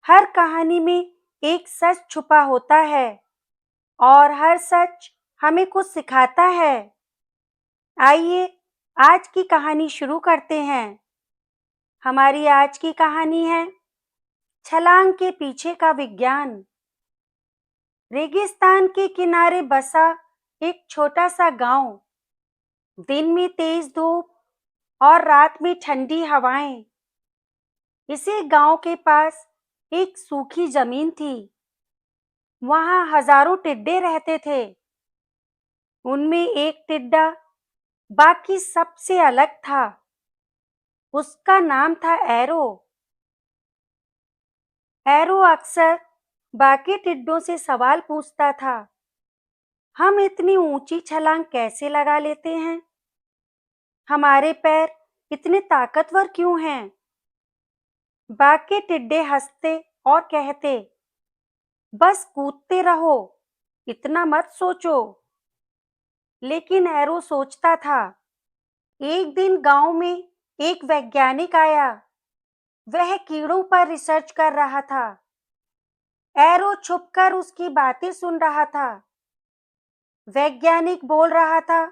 हर कहानी में एक सच छुपा होता है और हर सच हमें कुछ सिखाता है। आइए आज की कहानी शुरू करते हैं। हमारी आज की कहानी है छलांग के पीछे का विज्ञान। रेगिस्तान के किनारे बसा एक छोटा सा गांव। दिन में तेज धूप और रात में ठंडी हवाएं। इसी गांव के पास एक सूखी जमीन थी। वहां हजारों टिड्डे रहते थे। उनमें एक टिड्डा बाकी सबसे अलग था। उसका नाम था एरो। एरो अक्सर बाकी टिड्डों से सवाल पूछता था, हम इतनी ऊंची छलांग कैसे लगा लेते हैं? हमारे पैर इतने ताकतवर क्यों हैं? बाकी टिड्डे हंसते और कहते, बस कूदते रहो, इतना मत सोचो। लेकिन एरो सोचता था। एक दिन गांव में एक वैज्ञानिक आया। वह कीड़ों पर रिसर्च कर रहा था। एरो छुपकर उसकी बातें सुन रहा था। वैज्ञानिक बोल रहा था,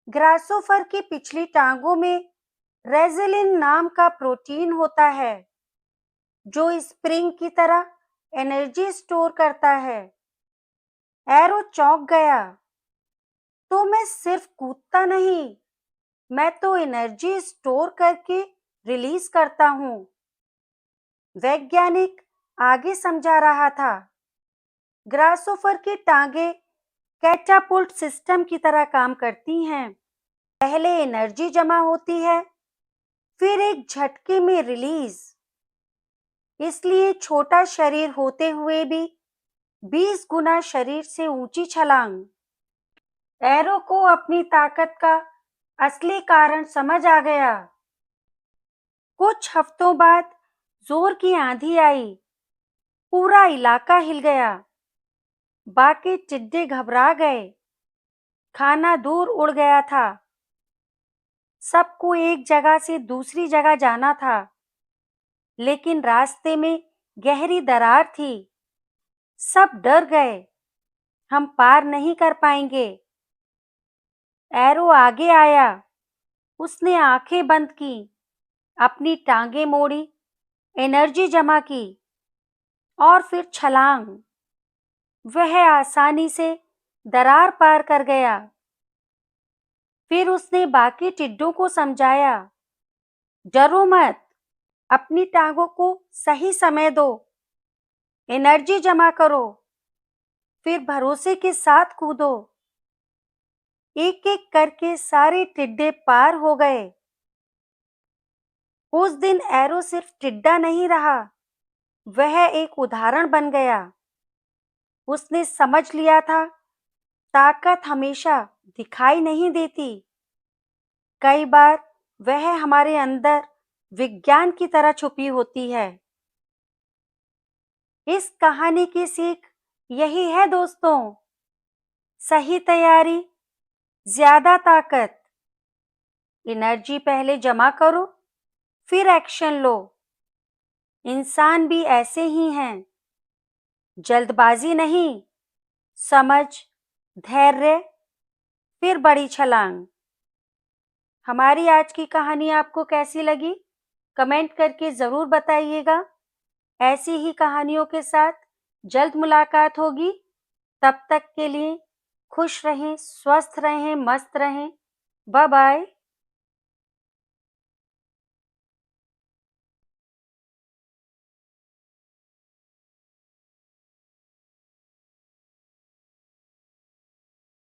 ग्रासोफर की पिछली टांगों में रेजिलिन नाम का प्रोटीन होता है, जो स्प्रिंग की तरह एनर्जी स्टोर करता है। एरो चौंक गया। तो मैं सिर्फ कूदता नहीं, मैं तो एनर्जी स्टोर करके रिलीज करता हूँ। वैज्ञानिक आगे समझा रहा था, ग्रासोफर की टांगे कैटापुल्ट सिस्टम की तरह काम करती हैं। पहले एनर्जी जमा होती है, फिर एक झटके में रिलीज। इसलिए छोटा शरीर होते हुए भी 20 गुना शरीर से ऊंची छलांग। एरो को अपनी ताकत का असली कारण समझ आ गया। कुछ हफ्तों बाद जोर की आंधी आई। पूरा इलाका हिल गया। बाकी टिड्डे घबरा गए। खाना दूर उड़ गया था। सबको एक जगह से दूसरी जगह जाना था, लेकिन रास्ते में गहरी दरार थी। सब डर गए, हम पार नहीं कर पाएंगे। एरो आगे आया। उसने आंखें बंद की, अपनी टांगे मोड़ी, एनर्जी जमा की और फिर छलांग। वह आसानी से दरार पार कर गया। फिर उसने बाकी टिड्डों को समझाया, डरो मत, अपनी टांगों को सही समय दो, एनर्जी जमा करो, फिर भरोसे के साथ कूदो। एक एक करके सारे टिड्डे पार हो गए। उस दिन एरो सिर्फ टिड्डा नहीं रहा, वह एक उदाहरण बन गया। उसने समझ लिया था, ताकत हमेशा दिखाई नहीं देती। कई बार वह हमारे अंदर विज्ञान की तरह छुपी होती है। इस कहानी की सीख यही है दोस्तों, सही तैयारी, ज्यादा ताकत। एनर्जी पहले जमा करो, फिर एक्शन लो। इंसान भी ऐसे ही हैं, जल्दबाजी नहीं, समझ, धैर्य, फिर बड़ी छलांग। हमारी आज की कहानी आपको कैसी लगी? कमेंट करके जरूर बताइएगा। ऐसी ही कहानियों के साथ जल्द मुलाकात होगी। तब तक के लिए खुश रहें, स्वस्थ रहें, मस्त रहें। Bye bye.